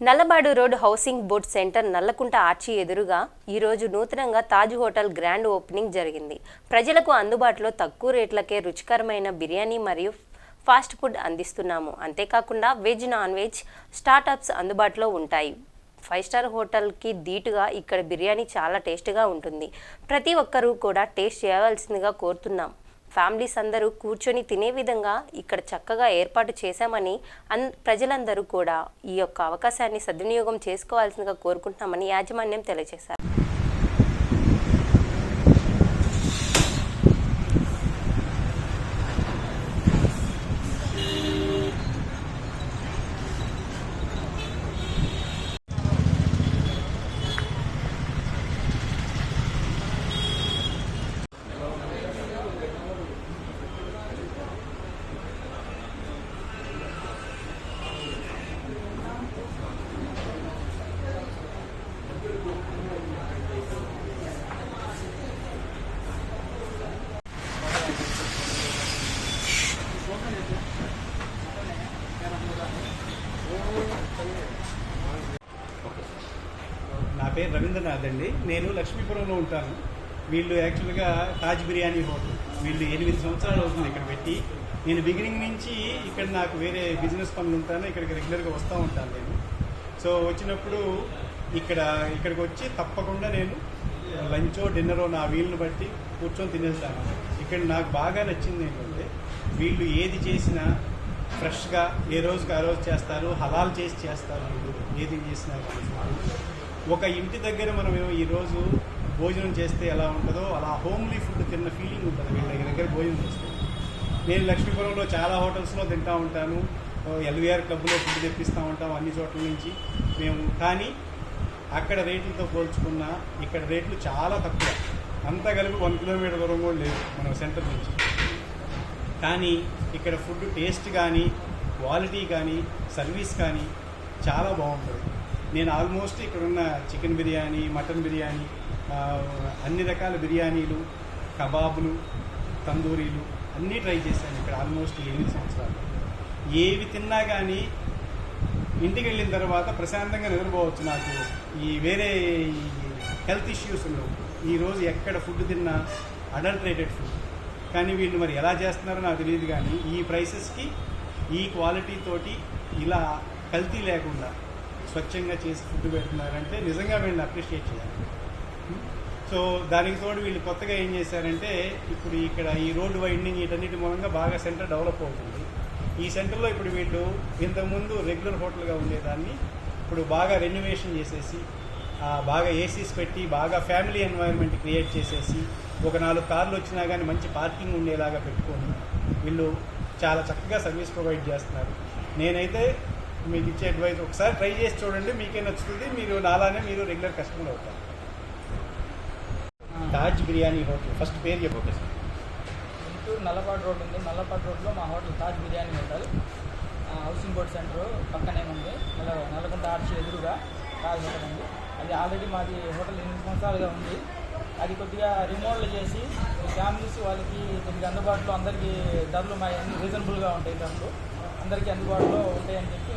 Nallabadu road housing board centre Nallakunta arch ఎదురుగా ఈరోజు నూతనంగా తాజ్ హోటల్ గ్రాండ్ ఓపెనింగ్ జరిగింది. ప్రజలకు అందుబాటులో తక్కువ రేట్లకే రుచికరమైన బిర్యానీ మరియు ఫాస్ట్ ఫుడ్ అందిస్తున్నాము. అంతేకాకుండా వెజ్ నాన్ వెజ్ స్టార్టప్స్ అందుబాటులో ఉంటాయి. 5 స్టార్ హోటల్కి ధీటుగా ఇక్కడ బిర్యానీ చాలా టేస్ట్గా ఉంటుంది. ప్రతి ఒక్కరూ కూడా టేస్ట్ చేయవలసిందిగా కోరుతున్నాం. ఫ్యామిలీస్ అందరూ కూర్చొని తినే విధంగా ఇక్కడ చక్కగా ఏర్పాటు చేశామని ప్రజలందరూ కూడా ఈ యొక్క అవకాశాన్ని సద్వినియోగం చేసుకోవాల్సిందిగా కోరుకుంటున్నామని యాజమాన్యం తెలియజేశారు. నా పేరు రవీంద్రనాథ్ అండి. నేను లక్ష్మీపురంలో ఉంటాను. వీళ్ళు యాక్చువల్గా తాజ్ బిర్యానీ హోటల్ వీళ్ళు 8 సంవత్సరాలు అవుతుంది ఇక్కడ పెట్టి. నేను బిగినింగ్ నుంచి ఇక్కడ నాకు వేరే బిజినెస్ పనులు ఉంటాను, ఇక్కడికి రెగ్యులర్గా వస్తూ ఉంటాను నేను. సో వచ్చినప్పుడు ఇక్కడికి వచ్చి తప్పకుండా నేను లంచో డిన్నరో నా వీలుని బట్టి కూర్చొని తినేస్తాను. ఇక్కడ నాకు బాగా నచ్చింది ఏంటంటే వీళ్ళు ఏది చేసినా ఫ్రెష్గా ఏ రోజుకి ఆ రోజు చేస్తారు, హలాల్ చేస్తారు. వీళ్ళు ఏది చేసినా ఒక ఇంటి దగ్గర మనం ఈరోజు భోజనం చేస్తే ఎలా ఉంటుందో అలా హోమ్లీ ఫుడ్ తిన్న ఫీలింగ్ ఉంటుంది వీళ్ళ దగ్గర భోజనం చేస్తే. నేను లక్ష్మీపురంలో చాలా హోటల్స్లో తింటూ ఉంటాను, ఎల్వీఆర్ క్లబ్లో ఫుడ్ తెప్పిస్తూ ఉంటాం అన్ని చోట్ల నుంచి మేము. కానీ అక్కడ రేట్లతో పోల్చుకున్న ఇక్కడ రేట్లు చాలా తక్కువ. అంతా కలిపి 1 కిలోమీటర్ దూరం కూడా లేదు మన సెంటర్ నుంచి. కానీ ఇక్కడ ఫుడ్ టేస్ట్ కానీ క్వాలిటీ కానీ సర్వీస్ కానీ చాలా బాగుంటుంది. నేను ఆల్మోస్ట్ ఇక్కడున్న చికెన్ బిర్యానీ, మటన్ బిర్యానీ, అన్ని రకాల బిర్యానీలు, కబాబులు, తందూరీలు అన్నీ ట్రై చేశాను ఇక్కడ ఆల్మోస్ట్ 8 సంవత్సరాలు. ఏవి తిన్నా కానీ ఇంటికి వెళ్ళిన తర్వాత ప్రశాంతంగా నిద్రపోవచ్చు. నాకు ఈ వేరే హెల్త్ ఇష్యూస్ ఉండవు. ఈరోజు ఎక్కడ ఫుడ్ తిన్నా అడల్టరేటెడ్ ఫుడ్. కానీ వీళ్ళు మరి ఎలా చేస్తున్నారో నాకు తెలియదు. కానీ ఈ ప్రైసెస్కి ఈ క్వాలిటీ తోటి ఇలా కల్తీ లేకుండా స్వచ్ఛంగా చేసి ఫుడ్ పెడుతున్నారంటే నిజంగా వీళ్ళని అప్రిషియేట్ చేయాలి. సో దానికి తోడు వీళ్ళు కొత్తగా ఏం చేశారంటే ఇప్పుడు ఇక్కడ ఈ రోడ్డు వైండింగ్ వీటన్నిటి మూలంగా బాగా సెంటర్ డెవలప్ అవుతుంది. ఈ సెంటర్లో ఇప్పుడు వీళ్ళు ఇంతకుముందు రెగ్యులర్ హోటల్గా ఉండేదాన్ని ఇప్పుడు బాగా రెన్యువేషన్ చేసేసి బాగా ఏసీస్ పెట్టి బాగా ఫ్యామిలీ ఎన్వైర్న్మెంట్ క్రియేట్ చేసేసి ఒక 4 కార్లు వచ్చినా కానీ మంచి పార్కింగ్ ఉండేలాగా పెట్టుకొని వీళ్ళు చాలా చక్కగా సర్వీస్ ప్రొవైడ్ చేస్తున్నారు. నేనైతే మీకు ఇచ్చే అడ్వైజ్ ఒకసారి ట్రై చేసి చూడండి, మీకే నచ్చుతుంది. మీరు నాలానే మీరు రెగ్యులర్ కస్టమర్ అవుతారు. తాజ్ బిర్యానీ హోటల్ ఫస్ట్ పేరు చెప్పండి. గుంటూరు నల్లపాడు రోడ్ ఉంది. నల్లపాడు రోడ్లో మా hotel Taj biryani hotel housing board centre పక్కనే ఉంది. నల్లకుంట ఆర్చి ఎదురుగా తాజ్ హోటల్ ఉంది. అది ఆల్రెడీ మాది హోటల్ 8 సంవత్సరాలుగా ఉంది. అది కొద్దిగా రిమోడల్ చేసి ఫ్యామిలీస్ వాళ్ళకి కొద్దిగా అందుబాటులో అందరికీ ధరలు మా అన్ని రీజనబుల్గా ఉంటాయి, ధరలు అందరికీ అందుబాటులో ఉంటాయని చెప్పి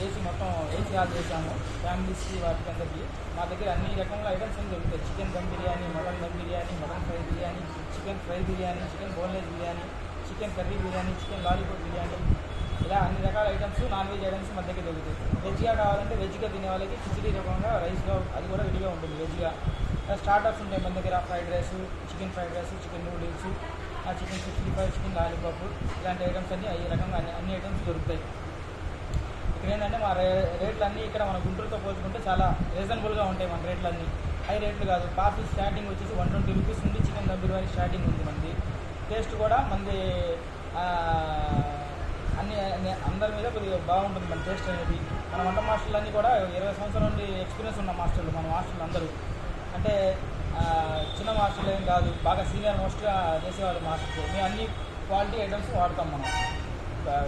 ఏసీ మొత్తం ఏసీ హాల్ చేశాము ఫ్యామిలీస్కి వాటికి అందరికీ. మా దగ్గర అన్ని రకముల ఐటమ్స్ అన్ని దొరుకుతాయి. Chicken dum biryani, mutton dum biryani, mutton fry biryani, chicken fry biryani, chicken boneless biryani, chicken curry biryani, chicken lollipop biryani, ఇలా అన్ని రకాల ఐటమ్స్ నాన్ వెజ్ ఐటమ్స్ మన దగ్గర దొరుకుతాయి. వెజ్గా కావాలంటే వెజ్గా తినే వాళ్ళకి కిచిడీ రకంగా రైస్గా అది కూడా విడిగా ఉంటుంది వెజ్గా. స్టార్టర్స్ ఉంటాయి మన దగ్గర, fried rice, chicken fried rice, chicken noodles, chicken 65, chicken lollipop, ఇలాంటి ఐటమ్స్ అన్నీ ఈ రకంగా అన్ని ఐటమ్స్ దొరుకుతాయి. ఇక్కడ ఏంటంటే మా రేట్లన్నీ ఇక్కడ మన గుంటూరుతో పోల్చుకుంటే చాలా రీజనబుల్గా ఉంటాయి మన రేట్లన్నీ. హై రేట్లు కాదు. కాఫీ స్టార్టింగ్ వచ్చేసి 120 రూపీస్ నుండి చికెన్ దమ్ బిర్యానీ స్టార్టింగ్ ఉంది మనది. టేస్ట్ కూడా మనది అన్ని అందరి మీద కొద్దిగా బాగుంటుంది మన టేస్ట్ అనేది. మన వంట మాస్టర్లు అన్నీ కూడా 20 సంవత్సరాల నుండి ఎక్స్పీరియన్స్ ఉన్న మాస్టర్లు మన మాస్టర్లు అందరూ. అంటే చిన్న మాస్టర్లు ఏం కాదు, బాగా సీనియర్ మోస్ట్గా చేసేవాళ్ళు మాస్టర్స్. మేము అన్ని క్వాలిటీ ఐటమ్స్ వాడతాం. మనం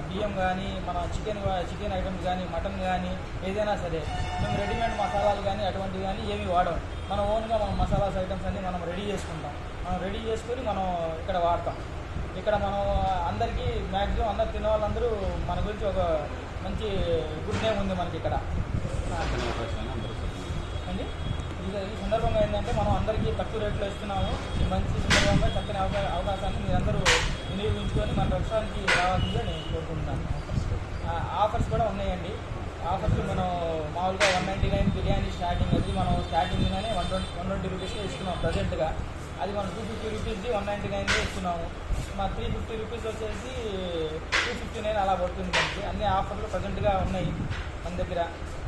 బియ్యం కానీ మన చికెన్ ఐటమ్స్ కానీ మటన్ కానీ ఏదైనా సరే మేము రెడీమేడ్ మసాలాలు కానీ అటువంటివి కానీ ఏమి వాడం. మన ఓన్గా మనం మసాలాస్ ఐటమ్స్ అన్నీ మనం రెడీ చేసుకుంటాం. మనం రెడీ చేసుకొని మనం ఇక్కడ వాడతాం. ఇక్కడ మనం అందరికీ మ్యాక్సిమం అందరు తినే వాళ్ళందరూ మన గురించి ఒక మంచి గుడ్ నేమ్ ఉంది మనకి ఇక్కడ. ఏంటంటే మనం అందరికీ తక్కువ రేట్లో ఇస్తున్నాము. ఈ మంచి సందర్భంగా చక్కని అవకాశాన్ని మీరందరూ వినియోగించుకొని మన రెస్టారెంట్కి రావాల్సిందిగా నేను కోరుకుంటున్నాను. ఆఫర్స్ కూడా ఉన్నాయండి. ఆఫర్స్ మనం మామూలుగా 199 బిర్యానీ స్టార్టింగ్, అది మనం స్టార్టింగ్గానే 120 రూపీస్లో ఇస్తున్నాం ప్రజెంట్గా. అది మనం 250 రూపీస్ది 199 ఇస్తున్నాము. మా 350 రూపీస్ వచ్చేసి 259 అలా పడుతుంది. మనకి అన్ని ఆఫర్లు ప్రజెంట్గా ఉన్నాయి మన దగ్గర.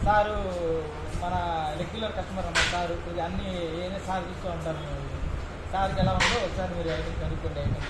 సారు మన రెగ్యులర్ కస్టమర్ అన్న సారు, ఇది అన్నీ ఏదైనా సార్ తీస్తూ ఉంటారు. సార్కి ఎలా ఉందో ఒకసారి మీరు ఐటమ్ కనుక్కోండి. ఐటమ్